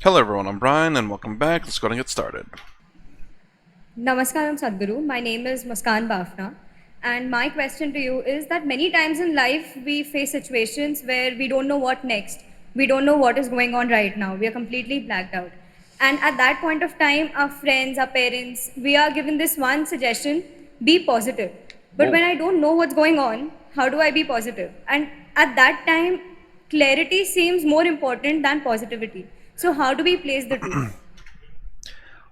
Hello everyone, I'm Brian and welcome back. Let's go and get started. Namaskaram Sadhguru. My name is Muskan Bafna. And my question to you is that many times in life we face situations where we don't know what next. We don't know what is going on right now. We are completely blacked out. And at that point of time, our friends, our parents, we are given this one suggestion be positive. But when Whoa. I don't know what's going on, how do I be positive? And at that time, clarity seems more important than positivity. So, how do we place the two?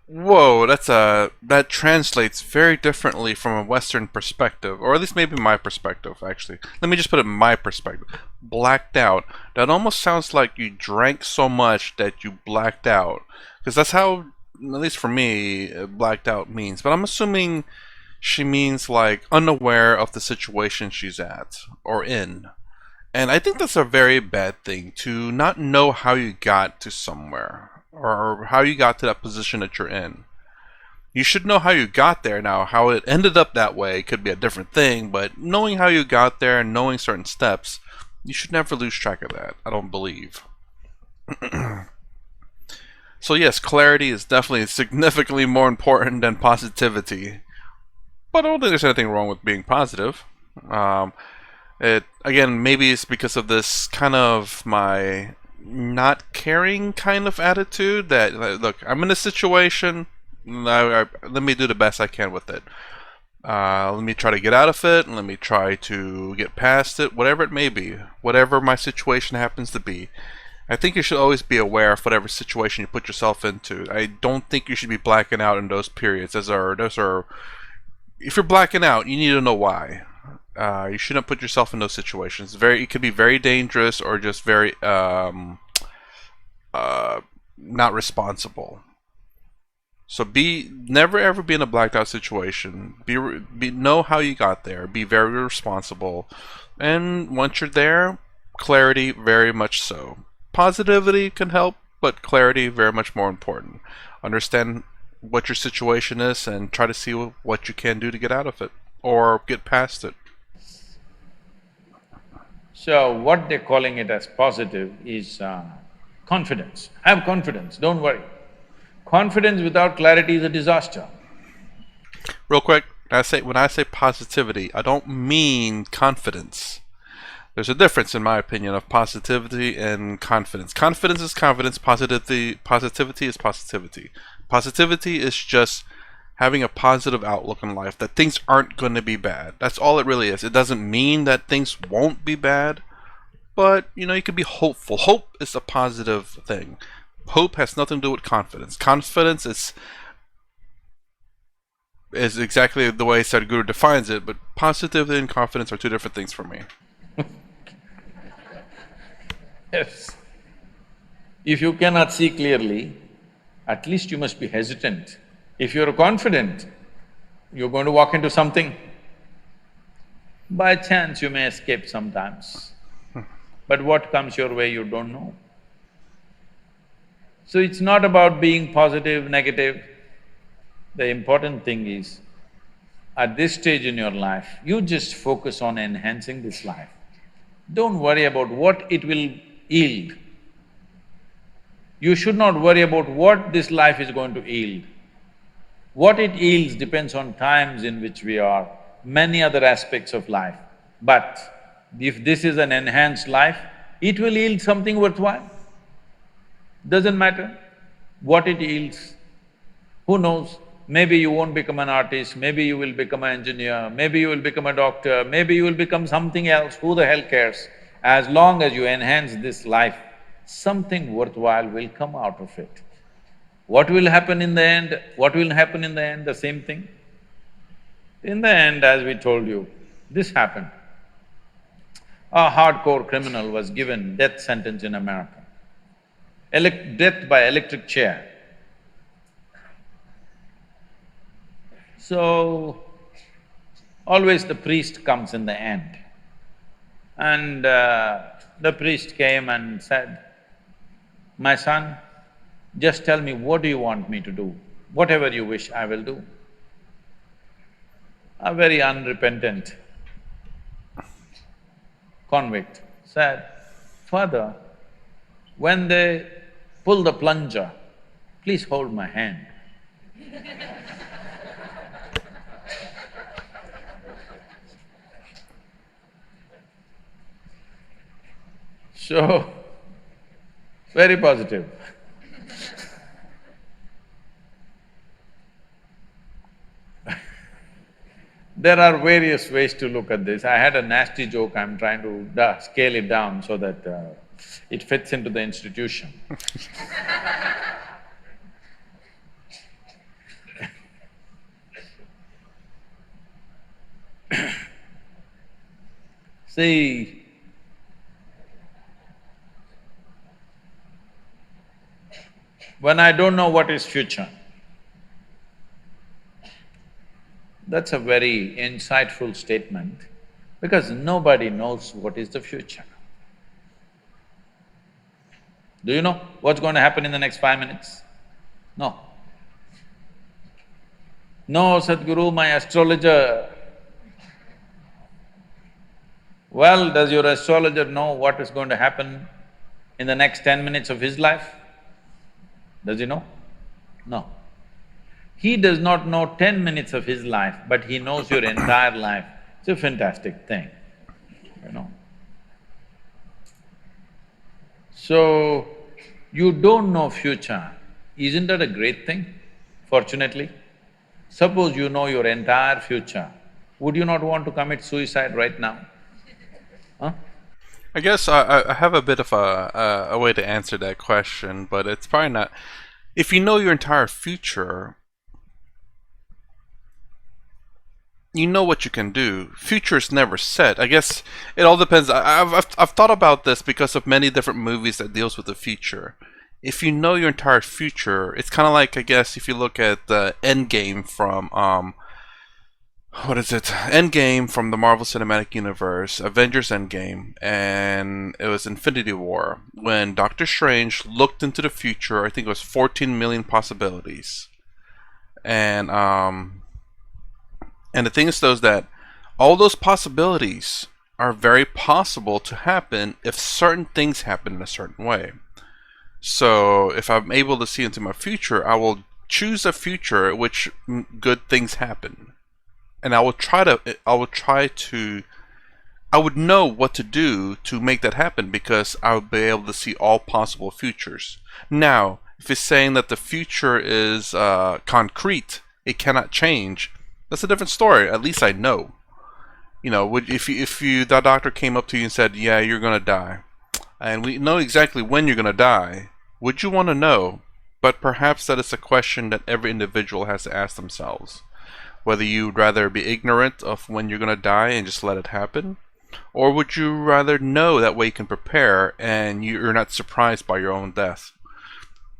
Whoa, that translates very differently from a Western perspective, or at least maybe my perspective, actually. Let me just put it in my perspective. Blacked out. That almost sounds like you drank so much that you blacked out. Because that's how, at least for me, blacked out means. But I'm assuming she means like unaware of the situation she's at or in. And I think that's a very bad thing to not know how you got to somewhere or how you got to that position that you're in. You should know how you got there. Now, how it ended up that way could be a different thing, but knowing how you got there and knowing certain steps, you should never lose track of that, I don't believe. So yes, clarity is definitely significantly more important than positivity. But I don't think there's anything wrong with being positive. Um, It again, maybe it's because of this kind of my not caring kind of attitude that look, I'm in a situation. Let me do the best I can with it. Let me try to get out of it. Let me try to get past it, whatever it may be, whatever my situation happens to be. I think you should always be aware of whatever situation you put yourself into. I don't think you should be blacking out in those periods. Those are. If you're blacking out, you need to know why. You shouldn't put yourself in those situations. It could be very dangerous or just very uh, not responsible. So never ever be in a blacked out situation. Know how you got there. Be very responsible, and once you're there, clarity very much so. Positivity can help, but clarity very much more important. Understand what your situation is and try to see what you can do to get out of it or get past it. So what they're calling it as positive is confidence. Have confidence, don't worry. Confidence without clarity is a disaster. Real quick, when I say positivity, I don't mean confidence. There's a difference, in my opinion, of positivity and confidence. Confidence is confidence. Positivity is positivity. Positivity is just having a positive outlook in life that things aren't going to be bad. That's all it really is. It doesn't mean that things won't be bad, but you can be hopeful. Hope is a positive thing. Hope has nothing to do with confidence. Confidence is exactly the way Sadhguru defines it, but positivity and confidence are two different things for me. Yes. If you cannot see clearly, at least you must be hesitant. If you're confident, you're going to walk into something. By chance, you may escape sometimes, but what comes your way, you don't know. So it's not about being positive, negative. The important thing is, at this stage in your life, you just focus on enhancing this life. Don't worry about what it will yield. You should not worry about what this life is going to yield. What it yields depends on times in which we are, many other aspects of life. But if this is an enhanced life, it will yield something worthwhile. Doesn't matter what it yields. Who knows? Maybe you won't become an artist, maybe you will become an engineer, maybe you will become a doctor, maybe you will become something else, who the hell cares? As long as you enhance this life, something worthwhile will come out of it. What will happen in the end? What will happen in the end? The same thing. In the end, as we told you, this happened. A hardcore criminal was given death sentence in America. Death by electric chair. So, always the priest comes in the end. And the priest came and said, "My son, just tell me what do you want me to do? Whatever you wish, I will do." A very unrepentant convict said, "Father, when they pull the plunger, please hold my hand. So, very positive. There are various ways to look at this. I had a nasty joke, I'm trying to scale it down so that it fits into the institution. See, when I don't know what is future, that's a very insightful statement because nobody knows what is the future. Do you know what's going to happen in the next 5 minutes? No. No, Sadhguru, my astrologer. Well, does your astrologer know what is going to happen in the next 10 minutes of his life? Does he know? No. He does not know 10 minutes of his life, but he knows your entire life. It's a fantastic thing, you know. So, you don't know future, isn't that a great thing, fortunately? Suppose you know your entire future, would you not want to commit suicide right now? Huh? I guess I have a bit of a way to answer that question, but it's probably not. If you know your entire future, you know what you can do. Future is never set. I guess it all depends. I've thought about this because of many different movies that deals with the future. If you know your entire future, it's kind of like, I guess, if you look at the Endgame from what is it? Endgame from the Marvel Cinematic Universe, Avengers Endgame, and it was Infinity War when Doctor Strange looked into the future. I think it was 14 million possibilities, and the thing is, though, is that all those possibilities are very possible to happen if certain things happen in a certain way. So, if I'm able to see into my future, I will choose a future in which good things happen, and I would know what to do to make that happen because I would be able to see all possible futures. Now, if it's saying that the future is concrete, it cannot change, that's a different story. At least I know. You know, if the doctor came up to you and said, "Yeah, you're gonna die," and we know exactly when you're gonna die, would you want to know? But perhaps that is a question that every individual has to ask themselves. Whether you'd rather be ignorant of when you're gonna die and just let it happen, or would you rather know, that way you can prepare and you're not surprised by your own death?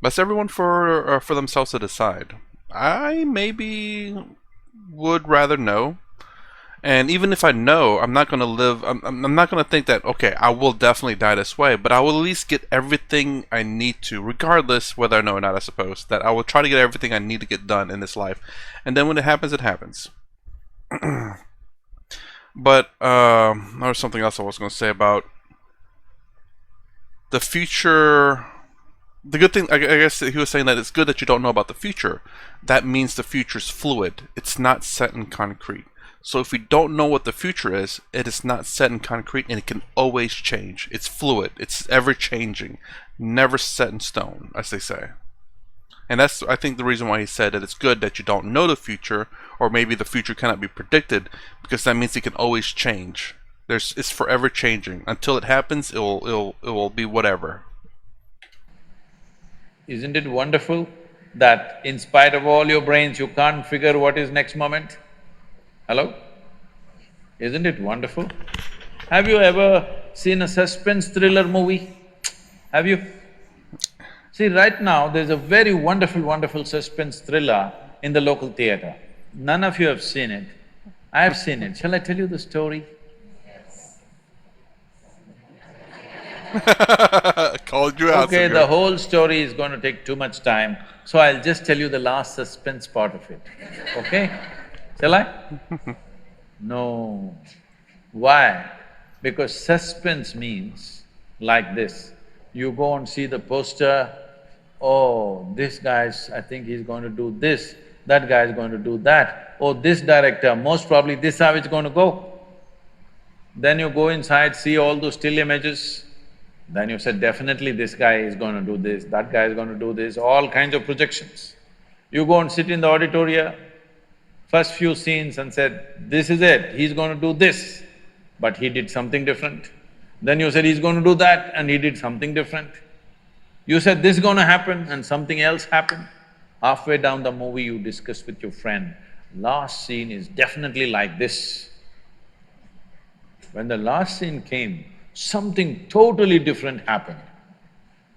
That's everyone for themselves to decide. I maybe would rather know, and even if I know, I'm not gonna live. I'm not gonna think that, okay, I will definitely die this way, but I will at least get everything I need to, regardless whether I know or not. I suppose that I will try to get everything I need to get done in this life, and then when it happens, it happens. But there was something else I was gonna say about the future. The good thing, I guess, he was saying that it's good that you don't know about the future. That means the future's fluid. It's not set in concrete. So if we don't know what the future is, it is not set in concrete and it can always change. It's fluid. It's ever changing. Never set in stone, as they say. And that's, I think, the reason why he said that it's good that you don't know the future, or maybe the future cannot be predicted, because that means it can always change. It's forever changing. Until it happens, it will be whatever. Isn't it wonderful that in spite of all your brains, you can't figure what is next moment? Hello? Isn't it wonderful? Have you ever seen a suspense thriller movie? Have you? See, right now, there's a very wonderful suspense thriller in the local theatre. None of you have seen it. I have seen it. Shall I tell you the story? Called you out. Okay, the whole story is going to take too much time, so I'll just tell you the last suspense part of it, okay? Shall I? No. Why? Because suspense means like this. You go and see the poster, oh, this guy's… I think he's going to do this, that guy is going to do that, oh, this director, most probably this how it's going to go. Then you go inside, see all those still images, then you said, definitely this guy is going to do this, that guy is going to do this, all kinds of projections. You go and sit in the auditorium, first few scenes and said, this is it, he's going to do this, but he did something different. Then you said, he's going to do that and he did something different. You said, this is going to happen and something else happened. Halfway down the movie, you discuss with your friend, last scene is definitely like this. When the last scene came, something totally different happened.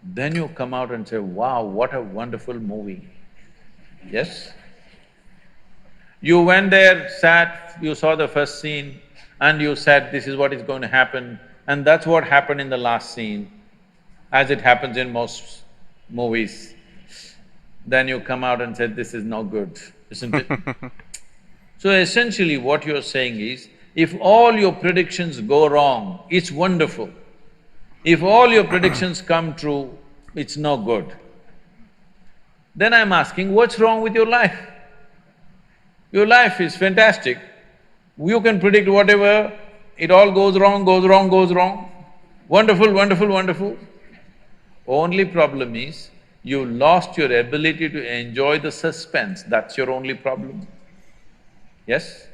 Then you come out and say, wow, what a wonderful movie. Yes? You went there, sat, you saw the first scene and you said, this is what is going to happen, and that's what happened in the last scene, as it happens in most movies. Then you come out and said, this is no good, isn't it? So essentially what you're saying is, if all your predictions go wrong, it's wonderful. If all your predictions come true, it's no good. Then I'm asking, what's wrong with your life? Your life is fantastic. You can predict whatever, it all goes wrong, goes wrong, goes wrong. Wonderful, wonderful, wonderful. Only problem is, you lost your ability to enjoy the suspense, that's your only problem. Yes?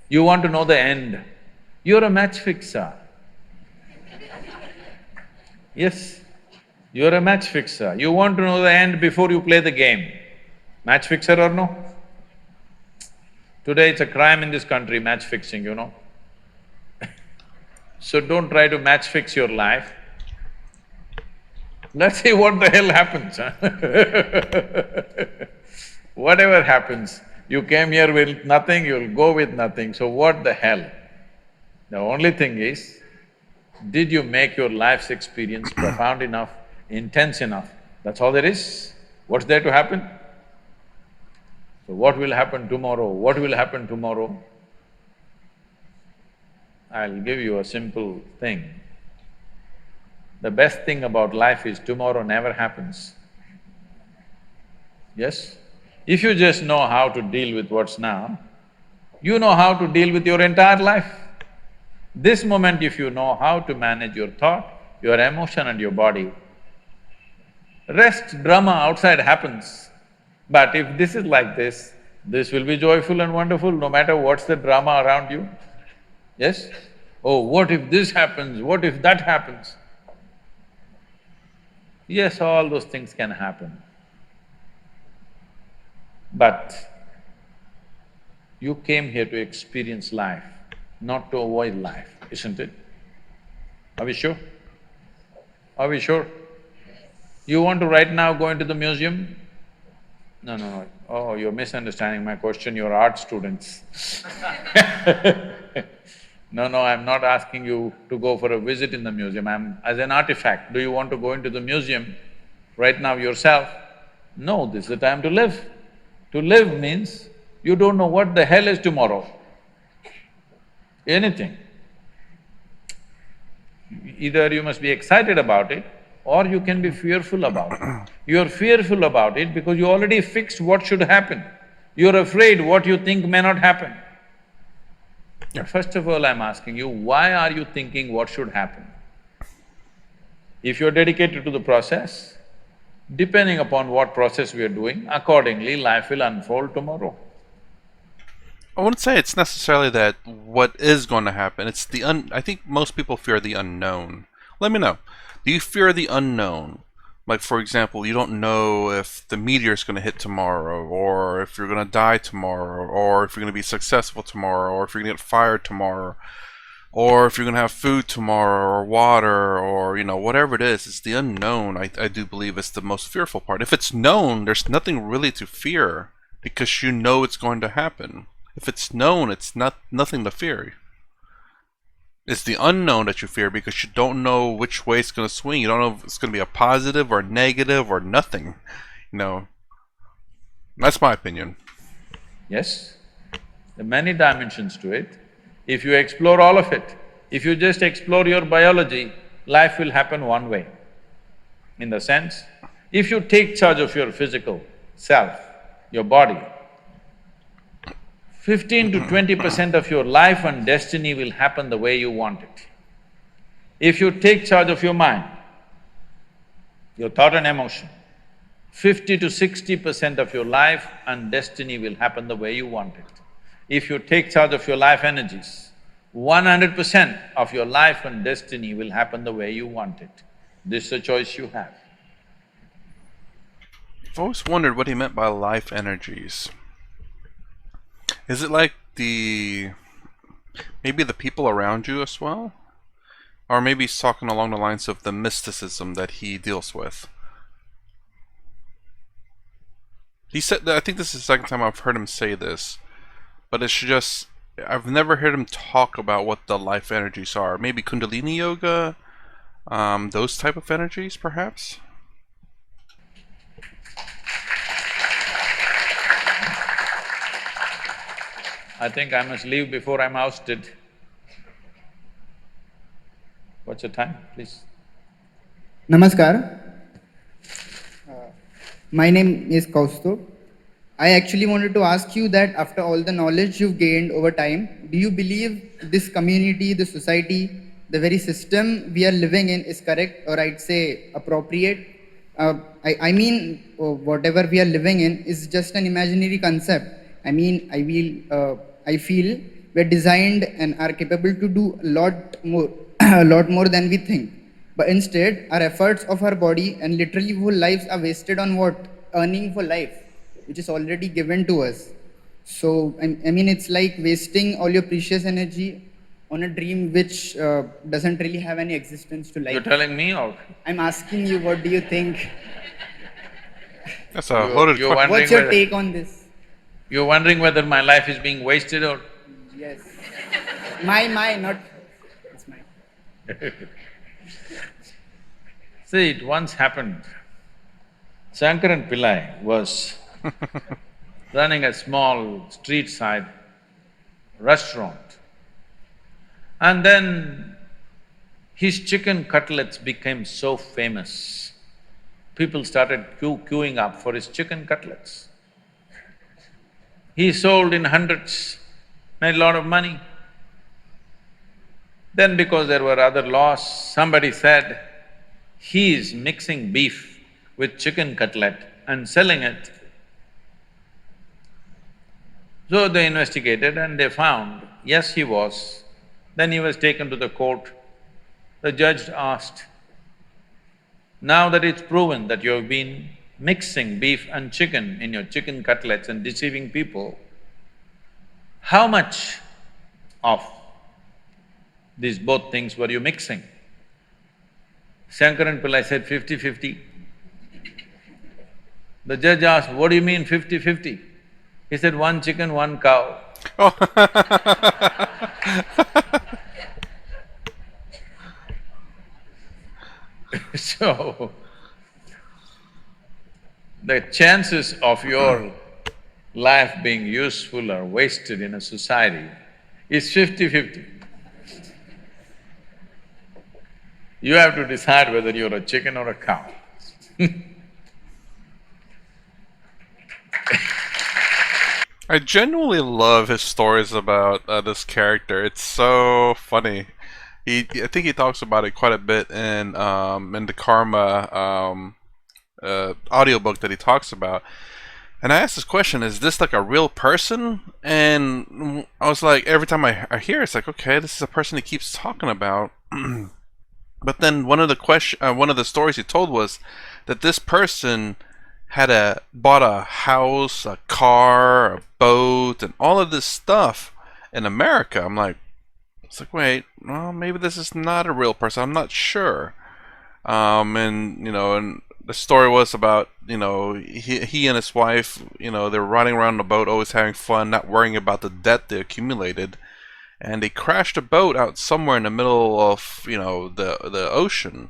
You want to know the end. You're a match fixer. Yes, you're a match fixer. You want to know the end before you play the game. Match fixer or no? Today it's a crime in this country, match fixing, you know. So don't try to match fix your life. Let's see what the hell happens, huh? Whatever happens, you came here with nothing, you'll go with nothing, so what the hell? The only thing is, did you make your life's experience profound enough, intense enough? That's all there is. What's there to happen? So what will happen tomorrow? What will happen tomorrow? I'll give you a simple thing. The best thing about life is tomorrow never happens. Yes? If you just know how to deal with what's now, you know how to deal with your entire life. This moment if you know how to manage your thought, your emotion and your body, rest drama outside happens. But if this is like this will be joyful and wonderful no matter what's the drama around you. Yes? Oh, what if this happens, what if that happens? Yes, all those things can happen. But you came here to experience life, not to avoid life, isn't it? Are we sure? Are we sure? You want to right now go into the museum? No, no, no. Oh, you're misunderstanding my question, you're art students. No, no, I'm not asking you to go for a visit in the museum, I'm… as an artifact, do you want to go into the museum right now yourself? No, this is the time to live. To live means you don't know what the hell is tomorrow. Anything. Either you must be excited about it or you can be fearful about it. You're fearful about it because you already fixed what should happen. You're afraid what you think may not happen. Yeah. First of all, I'm asking you, why are you thinking what should happen? If you're dedicated to the process, depending upon what process we are doing, accordingly life will unfold tomorrow. I wouldn't say it's necessarily that what is going to happen, it's the I think most people fear the unknown. Let me know. Do you fear the unknown? Like, for example, you don't know if the meteor's going to hit tomorrow, or if you're going to die tomorrow, or if you're going to be successful tomorrow, or if you're going to get fired tomorrow, or if you're going to have food tomorrow, or water, or, whatever it is. It's the unknown, I do believe, is the most fearful part. If it's known, there's nothing really to fear, because you know it's going to happen. If it's known, it's nothing to fear. It's the unknown that you fear because you don't know which way it's going to swing. You don't know if it's going to be a positive or negative or nothing. That's my opinion. Yes, there are many dimensions to it. If you explore all of it, if you just explore your biology, life will happen one way. In the sense, If you take charge of your physical self, your body, 15 to 20% of your life and destiny will happen the way you want it. If you take charge of your mind, your thought and emotion, 50 to 60% of your life and destiny will happen the way you want it. If you take charge of your life energies, 100% of your life and destiny will happen the way you want it. This is a choice you have. I've always wondered what he meant by life energies. Is it like maybe the people around you as well? Or maybe he's talking along the lines of the mysticism that he deals with. He said that, I think this is the second time I've heard him say this, but it's just, I've never heard him talk about what the life energies are. Maybe Kundalini Yoga, those type of energies, perhaps? I think I must leave before I'm ousted. What's your time, please? Namaskar. My name is Kaustubh. I actually wanted to ask you that after all the knowledge you've gained over time, do you believe this community, the society, the very system we are living in is correct, or I'd say appropriate? I mean, whatever we are living in is just an imaginary concept. I mean, I feel we're designed and are capable to do a lot more, a lot more than we think. But instead, our efforts of our body and literally whole lives are wasted on what? Earning for life, which is already given to us. So, I mean, it's like wasting all your precious energy on a dream which doesn't really have any existence to life. You're telling me or? I'm asking you, what do you think? That's a loaded question. What's your take on this? You're wondering whether my life is being wasted or? Yes. My, not… It's mine. See, it once happened. Shankaran Pillai was running a small street side restaurant, and then his chicken cutlets became so famous. People started queuing up for his chicken cutlets. He sold in hundreds, made a lot of money. Then because there were other laws, somebody said, he is mixing beef with chicken cutlet and selling it. So they investigated and they found, yes, he was. Then he was taken to the court. The judge asked, now that it's proven that you have been mixing beef and chicken in your chicken cutlets and deceiving people, how much of these both things were you mixing? Shankaran Pillai said 50-50. The judge asked, what do you mean 50-50? He said, one chicken, one cow. Oh. So, the chances of your life being useful or wasted in a society is 50-50. You have to decide whether you're a chicken or a cow. I genuinely love his stories about this character. It's so funny. I think he talks about it quite a bit in the Karma audiobook that he talks about. And I asked this question, is this like a real person? And I was like, every time I hear it, it's like, okay, this is a person he keeps talking about. But then one of the stories he told was that this person had bought a house, a car, a boat, and all of this stuff in America. I'm like, it's like, wait, well, maybe this is not a real person. I'm not sure. And the story was about, he and his wife, they're riding around the boat, always having fun, not worrying about the debt they accumulated. And they crashed a boat out somewhere in the middle of, the ocean.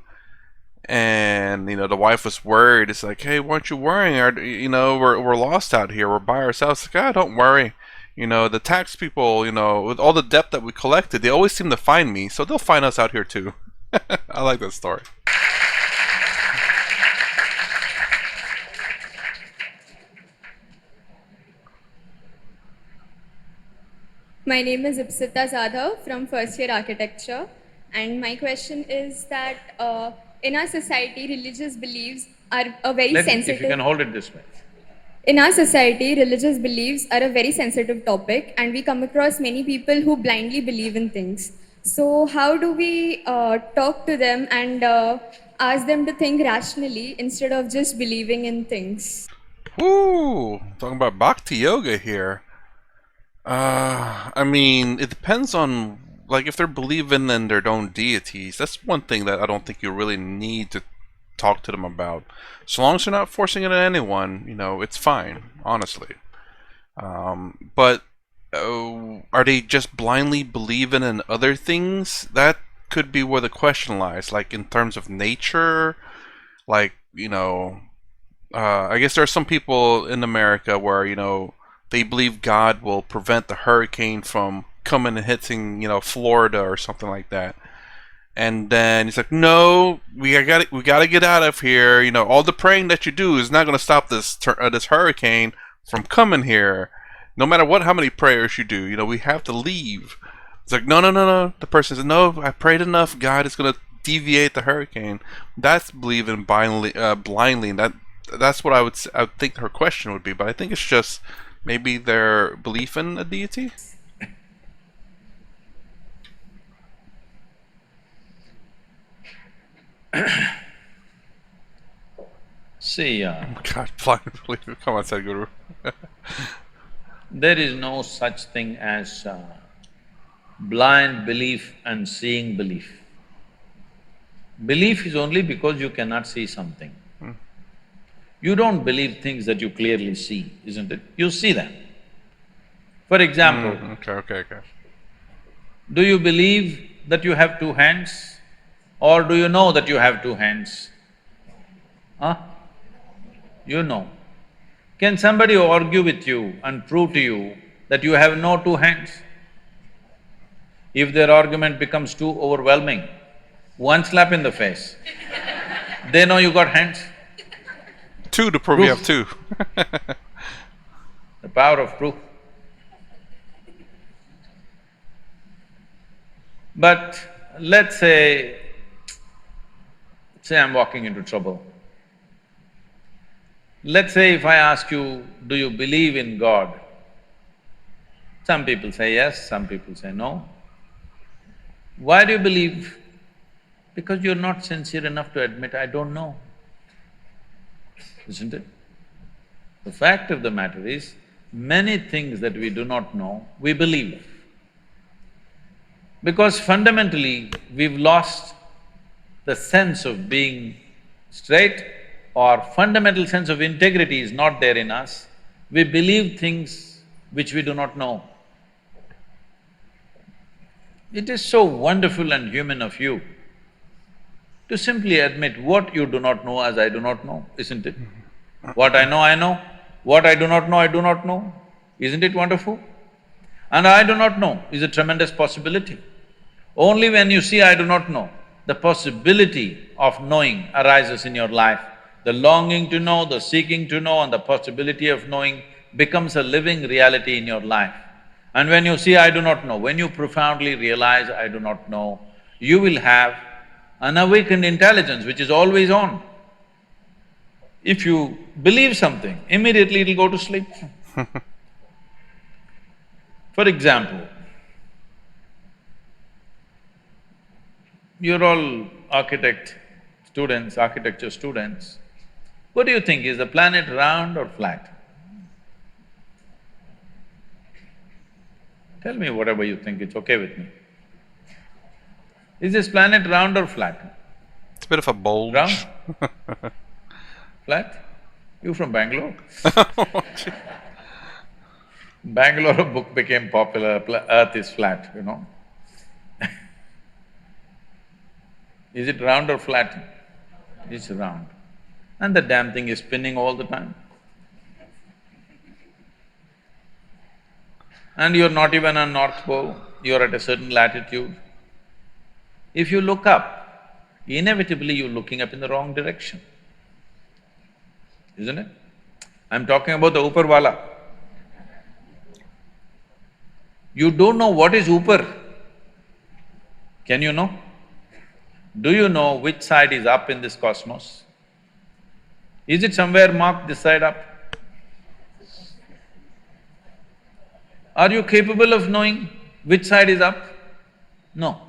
And, the wife was worried. It's like, hey, weren't you worrying? We're lost out here. We're by ourselves. Like, don't worry. The tax people, with all the debt that we collected, they always seem to find me, so they'll find us out here too. I like that story. My name is Ipsita Zadhav from first year architecture, and my question is that in our society, religious beliefs are a very If you can sensitive. hold it this way. In our society, religious beliefs are a very sensitive topic, and we come across many people who blindly believe in things. So, how do we talk to them and ask them to think rationally instead of just believing in things? Ooh, talking about bhakti yoga here. I mean, it depends on, like, if they're believing in their own deities. That's one thing that I don't think you really need to talk to them about. So long as you're not forcing it on anyone, it's fine, honestly. But are they just blindly believing in other things? That could be where the question lies. Like in terms of nature, like I guess there are some people in America where they believe God will prevent the hurricane from coming and hitting Florida or something like that. And then he's like, "No, we gotta get out of here. All the praying that you do is not gonna stop this hurricane from coming here. No matter how many prayers you do, we have to leave." It's like, no, no, no, no. The person says, "No, I prayed enough. God is gonna deviate the hurricane." That's believing blindly, and that's what I would think her question would be. But I think it's just maybe their belief in a deity. See, God, blind belief. Come on, Sadhguru. there is no such thing as blind belief and seeing belief. Belief is only because you cannot see something. You don't believe things that you clearly see, isn't it? You see them. For example, Okay. do you believe that you have two hands or do you know that you have two hands? Huh? You know. Can somebody argue with you and prove to you that you have no two hands? If their argument becomes too overwhelming, one slap in the face, they know you got hands. Two to prove you have two. The power of proof. But let's say I'm walking into trouble. Let's say if I ask you, do you believe in God? Some people say yes, some people say no. Why do you believe? Because you're not sincere enough to admit, I don't know, isn't it? The fact of the matter is, many things that we do not know, we believe. Because fundamentally, we've lost the sense of being straight, or fundamental sense of integrity is not there in us. We believe things which we do not know. It is so wonderful and human of you to simply admit what you do not know as I do not know, isn't it? What I know, what I do not know, I do not know. Isn't it wonderful? And I do not know is a tremendous possibility. Only when you see I do not know, the possibility of knowing arises in your life. The longing to know, the seeking to know and the possibility of knowing becomes a living reality in your life. And when you see I do not know, when you profoundly realize I do not know, you will have an awakened intelligence which is always on. If you believe something, immediately it'll go to sleep. For example, you're all architecture students. What do you think, is the planet round or flat? Tell me whatever you think, it's okay with me. Is this planet round or flat? It's a bit of a bulge. Round? Flat? You from Bangalore? Bangalore, a book became popular, Earth is flat, you know. Is it round or flat? It's round. And the damn thing is spinning all the time. And you're not even on North Pole, you're at a certain latitude. If you look up, inevitably you're looking up in the wrong direction, isn't it? I'm talking about the Upar Wala. You don't know what is upar. Can you know? Do you know which side is up in this cosmos? Is it somewhere marked this side up? Are you capable of knowing which side is up? No.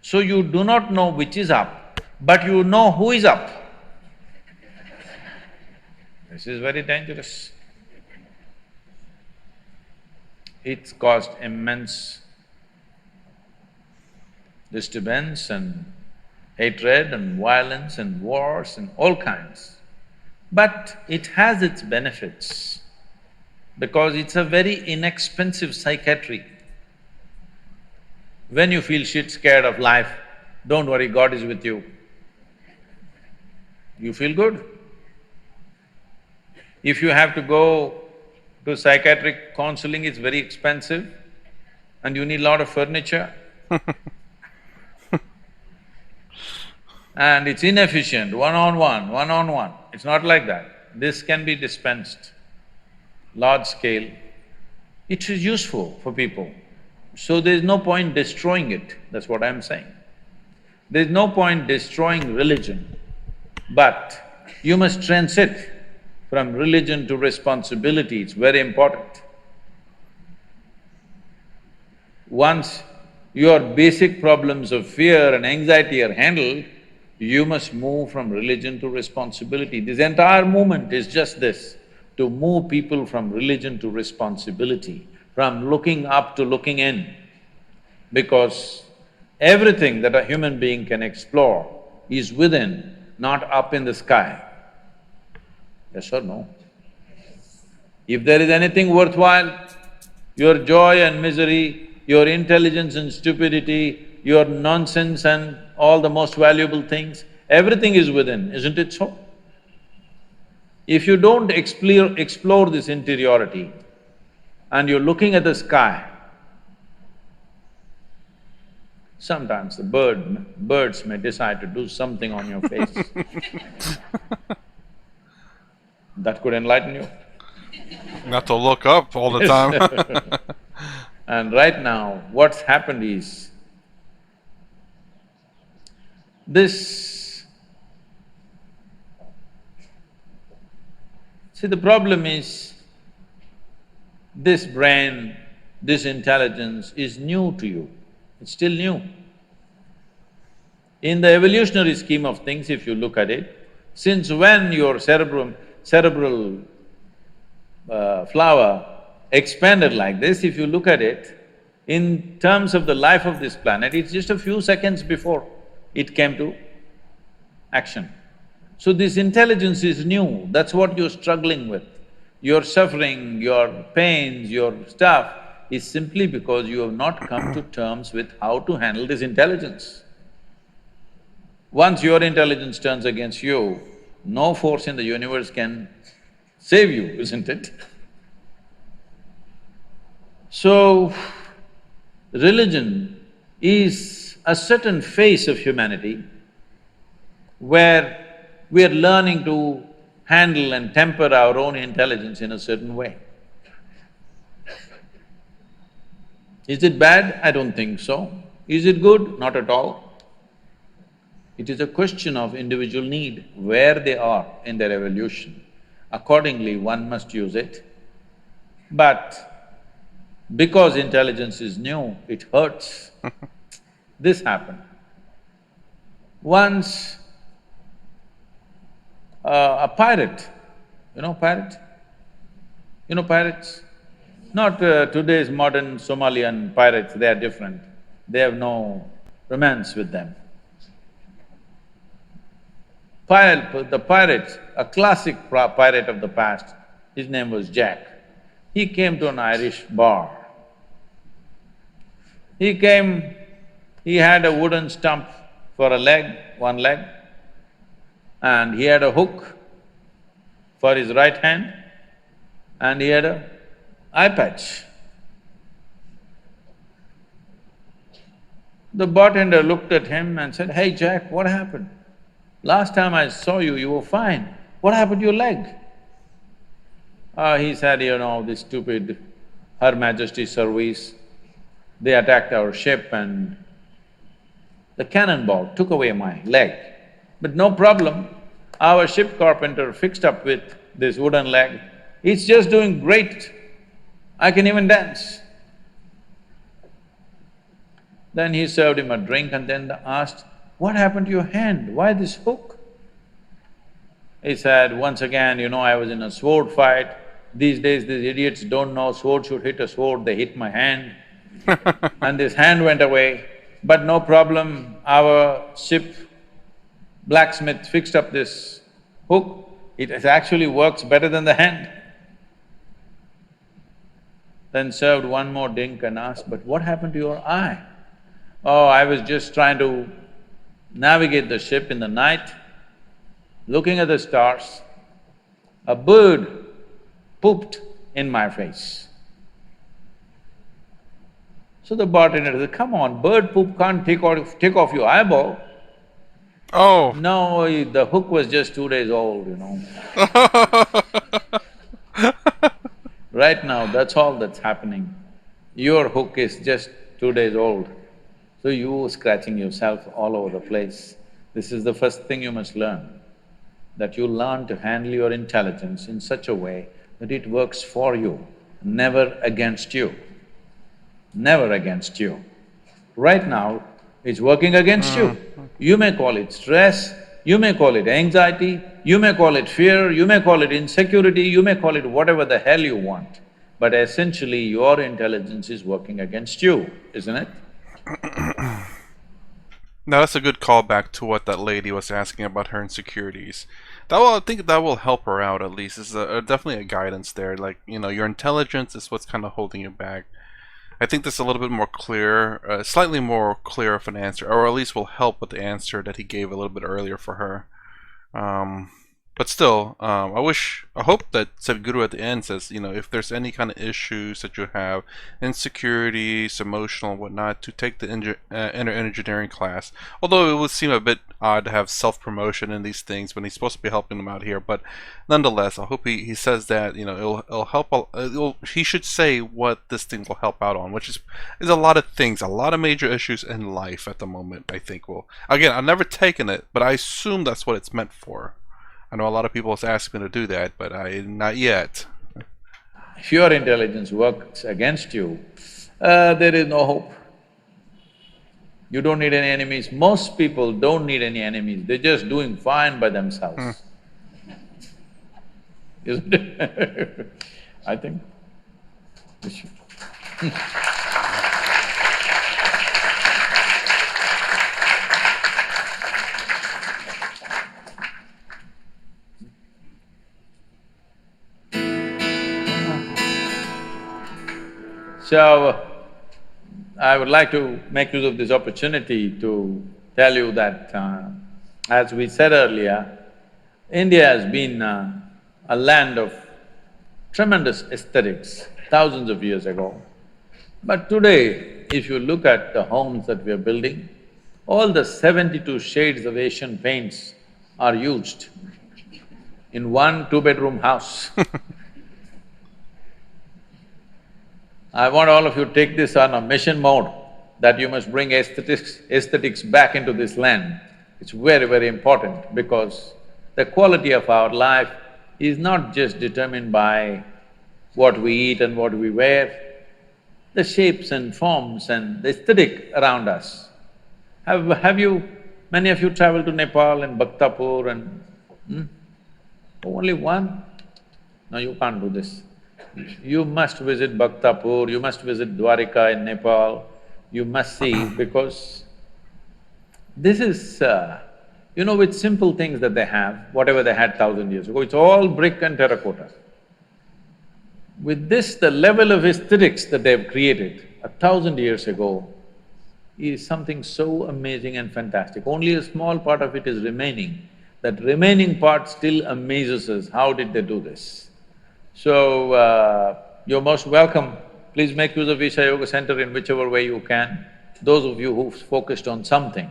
So you do not know which is up, but you know who is up. This is very dangerous. It's caused immense disturbance and hatred and violence and wars and all kinds. But it has its benefits because it's a very inexpensive psychiatry. When you feel shit scared of life, don't worry, God is with you. You feel good. If you have to go to psychiatric counseling, it's very expensive and you need a lot of furniture and it's inefficient, one-on-one. It's not like that. This can be dispensed large scale. It is useful for people. So there's no point destroying it, that's what I'm saying. There's no point destroying religion, but you must transit from religion to responsibility, it's very important. Once your basic problems of fear and anxiety are handled, you must move from religion to responsibility. This entire movement is just this, to move people from religion to responsibility, from looking up to looking in. Because everything that a human being can explore is within, not up in the sky. Yes or no? If there is anything worthwhile, your joy and misery, your intelligence and stupidity, your nonsense and all the most valuable things, everything is within, isn't it so? If you don't explore this interiority and you're looking at the sky, sometimes the birds may decide to do something on your face. That could enlighten you. Not to look up all the time. And right now, what's happened is, this… See, the problem is, this brain, this intelligence is new to you, it's still new. In the evolutionary scheme of things, if you look at it, since when your cerebral flower expanded like this, if you look at it, in terms of the life of this planet, it's just a few seconds before it came to action. So this intelligence is new, that's what you're struggling with. Your suffering, your pains, your stuff is simply because you have not come to terms with how to handle this intelligence. Once your intelligence turns against you, no force in the universe can save you, isn't it? So, religion is a certain phase of humanity where we are learning to handle and temper our own intelligence in a certain way. Is it bad? I don't think so. Is it good? Not at all. It is a question of individual need, where they are in their evolution. Accordingly, one must use it. But because intelligence is new, it hurts. This happened. Once, a pirate, you know pirate? You know pirates? Not today's modern Somalian pirates, they are different. They have no romance with them. The pirate, a classic pirate of the past, his name was Jack. He came to an Irish bar. He came, he had a wooden stump for a leg, one leg, and he had a hook for his right hand, and he had a eye patch. The bartender looked at him and said, "Hey Jack, what happened? Last time I saw you, you were fine. What happened to your leg?" He said, "You know, this stupid Her Majesty's service, They attacked our ship and the cannonball took away my leg. But no problem, our ship carpenter fixed up with this wooden leg. It's just doing great. I can even dance. Then he served him a drink and then asked, "What happened to your hand? Why this hook?" He said, "Once again, I was in a sword fight. These days these idiots don't know sword should hit a sword, they hit my hand." And this hand went away. But no problem, our ship blacksmith fixed up this hook. It actually works better than the hand. Then served one more drink and asked, "But what happened to your eye?" "Oh, I was just trying to navigate the ship in the night, looking at the stars. A bird pooped in my face." So the bartender said, "Come on, bird poop can't take off your eyeball." Oh. No, the hook was just 2 days old. Right now, that's all that's happening. Your hook is just 2 days old, so you scratching yourself all over the place. This is the first thing you must learn, that you learn to handle your intelligence in such a way that it works for you, never against you. Never against you. Right now, it's working against you. You may call it stress, you may call it anxiety, you may call it fear, you may call it insecurity, you may call it whatever the hell you want, but essentially your intelligence is working against you, isn't it? Now that's a good callback to what that lady was asking about her insecurities. I think that will help her out at least. It's definitely a guidance there. Like, your intelligence is what's kind of holding you back. I think this is a little bit more clear, slightly more clear of an answer, or at least will help with the answer that he gave a little bit earlier for her. But still, I hope that Sadhguru at the end says, if there's any kind of issues that you have, insecurities, emotional, whatnot, to take the inner engineering class. Although it would seem a bit odd to have self-promotion in these things when he's supposed to be helping them out here. But nonetheless, I hope he says that, it'll help. He should say what this thing will help out on, which is a lot of things, a lot of major issues in life at the moment. I think again, I've never taken it, but I assume that's what it's meant for. I know a lot of people have asked me to do that, but not yet. If your intelligence works against you, there is no hope. You don't need any enemies. Most people don't need any enemies, they're just doing fine by themselves. Isn't it? I think we should. So, I would like to make use of this opportunity to tell you that, as we said earlier, India has been a land of tremendous aesthetics thousands of years ago. But today, if you look at the homes that we are building, all the 72 shades of Asian paints are used in one two-bedroom house. I want all of you to take this on a mission mode, that you must bring aesthetics back into this land. It's very, very important, because the quality of our life is not just determined by what we eat and what we wear, the shapes and forms and the aesthetic around us. Many of you traveled to Nepal and Bhaktapur and… Only one? No, you can't do this. You must visit Bhaktapur, you must visit Dwarika in Nepal, you must see, because this is, with simple things that they have, whatever they had 1,000 years ago, it's all brick and terracotta. With this, the level of aesthetics that they've created 1,000 years ago is something so amazing and fantastic. Only a small part of it is remaining. That remaining part still amazes us, how did they do this? So, you're most welcome. Please make use of Isha Yoga Center in whichever way you can. Those of you who've focused on something,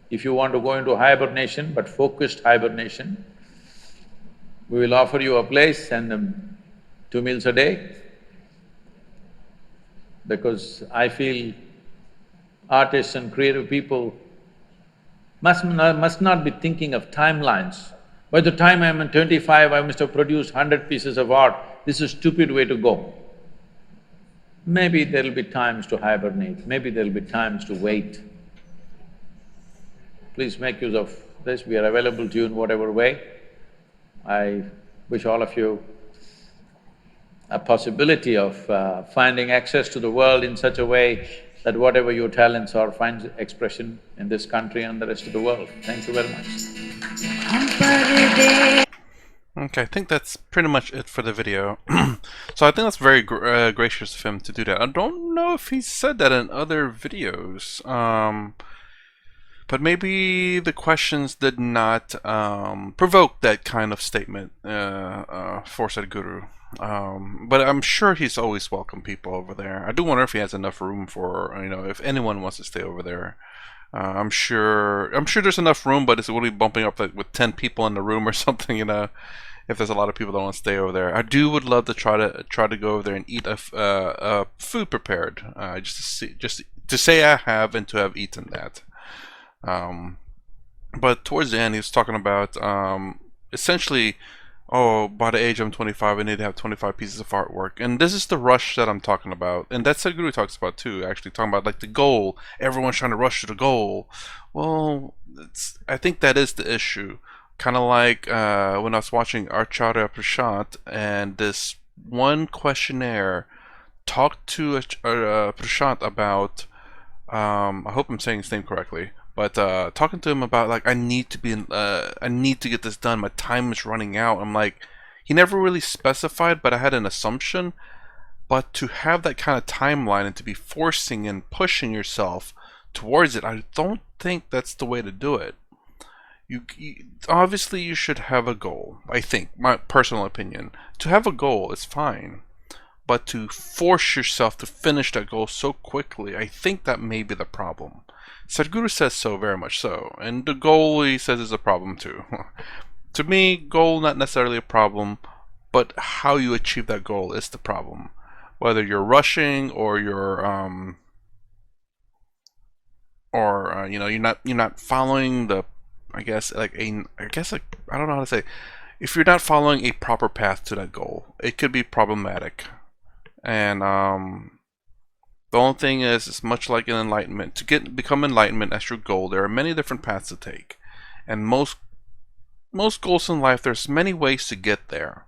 if you want to go into hibernation, but focused hibernation, we will offer you a place and 2 meals a day. because I feel artists and creative people must not be thinking of timelines. By the time I'm 25, I must have produced 100 pieces of art. This is a stupid way to go. Maybe there'll be times to hibernate, maybe there'll be times to wait. Please make use of this, we are available to you in whatever way. I wish all of you a possibility of finding access to the world in such a way that whatever your talents are finds expression in this country and the rest of the world. Thank you very much. Okay, I think that's pretty much it for the video. So I think that's very gracious of him to do that. I don't know if he said that in other videos, but maybe the questions did not provoke that kind of statement for Sadhguru. But I'm sure he's always welcomed people over there. I do wonder if he has enough room for, if anyone wants to stay over there. I'm sure there's enough room, but it's really bumping up like with 10 people in the room or something, if there's a lot of people that want to stay over there. I would love to try to go over there and eat a food prepared, just to say I have and to have eaten that. But towards the end, he was talking about essentially, oh, by the age I'm 25, I need to have 25 pieces of artwork. And this is the rush that I'm talking about. And that's what Sadhguru talks about too, actually talking about like the goal. Everyone's trying to rush to the goal. Well, I think that is the issue. Kind of like when I was watching Acharya Prashant, and this one questionnaire talked to Prashant about, I hope I'm saying his name correctly, but talking to him about like I need to get this done. My time is running out. I'm like, he never really specified, but I had an assumption. But to have that kind of timeline and to be forcing and pushing yourself towards it, I don't think that's the way to do it. Obviously you should have a goal. I think, my personal opinion, to have a goal is fine. But to force yourself to finish that goal so quickly, I think that may be the problem. Sadhguru says so, very much so. And the goal, he says, is a problem too. To me, goal not necessarily a problem, but how you achieve that goal is the problem. Whether you're rushing or you're you're not following the, I don't know how to say. If you're not following a proper path to that goal, it could be problematic. And the only thing is, it's much like an enlightenment. To become enlightenment as your goal, there are many different paths to take. And most goals in life, there's many ways to get there.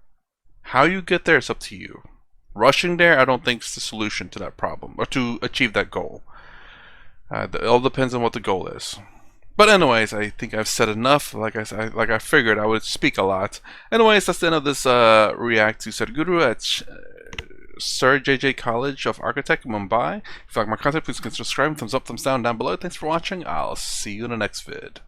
How you get there is up to you. Rushing there, I don't think is the solution to that problem, or to achieve that goal. It all depends on what the goal is. But anyways, I think I've said enough. Like I figured I would speak a lot. Anyways, that's the end of this react to Sadhguru at Sir JJ College of Architect, Mumbai. If you like my content, please consider subscribing. Thumbs up, thumbs down below. Thanks for watching. I'll see you in the next vid.